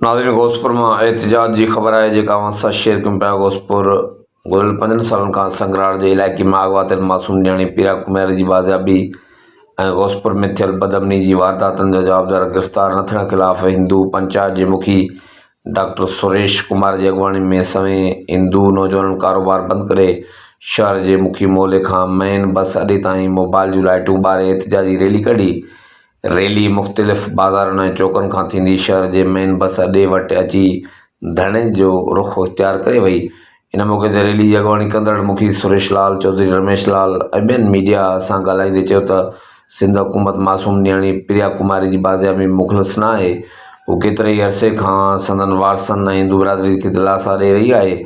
नाज़रीन गोसपुर में एहतजाज की खबर है जेका असां शेयर कयूं पिया। गोसपुर गुज़िरियल 5 सालनि खां संगरार जे इलाइक़े में अगवा थियल मासूम न्याणी प्रिया कुमार की बाज़ियाबी ऐं गोसपुर में थियल बदअमनी की वारदातुनि जा जवाबदार गिरफ़्तार न थियण ख़िलाफ़ हिंदू पंचायत के मुखी डॉक्टर सुरेश कुमार की अगवानी में सवें हिंदू नौजवान कारोबार बंद करे शहर के मुखी मोहल्ले खां मेन बस अड्डे ताईं मोबाइल जूं लाइटूं ॿारे एहतजाजी रैली कढी। रैली मुख़्तलिफ़ बाज़ारनि ऐं चौकनि खां थींदी शहर के मेन बस अड्डे वटि अची धरणे जो रुख इख्तियार करे वई। इन मौक़े ते रैली की अगवानी कंदड़ मुखी सुरेश लाल चौधरी रमेश लाल ऐं ॿियनि मीडिया सां ॻाल्हाईंदे चयो त सिंध हुकूमत मासूम न्याणी प्रिया कुमारी की बाज़ियाबी में मुख़लिस न आहे। वो केतिरे ई अरसे खां संदन वारसनि ऐं हिंदू बिरादरी खे दिलासा ॾेई रही आहे।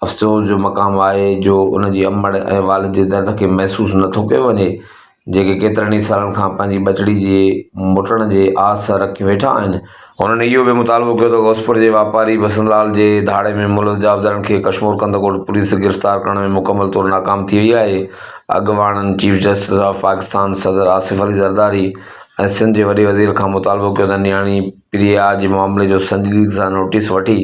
अफ़सोस जो मक़ाम आहे जो उनजी अमड़ ऐं वालिद जे दर्द खे महसूसु नथो कयो वञे, जेके केतिरनि ई सालनि खां पंहिंजी बचड़ी जे मुटण जे आस रखी वेठा आहिनि। उन्होंने इहो बि मुतालबो कयो त गोसपुर जे वापारी बसंतलाल जे धाड़े में मुलज़ जवाबदारनि खे कशमोर कंदे पुलिस गिरफ़्तार करण में मुकमल तौर नाकाम थी वई आहे। अॻवाननि चीफ जस्टिस ऑफ पाकिस्तान सदर आसिफ अली ज़रदारी ऐं सिंध जे वॾे वज़ीर खां मुतालबो कयो त न्याणी प्रिया जे मामले जो संजीदगी सां नोटिस वठी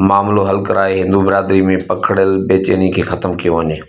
मामिलो हल कराए हिंदू बिरादरी में पखिड़ियल बेचैनी खे ख़त्म कयो वञे।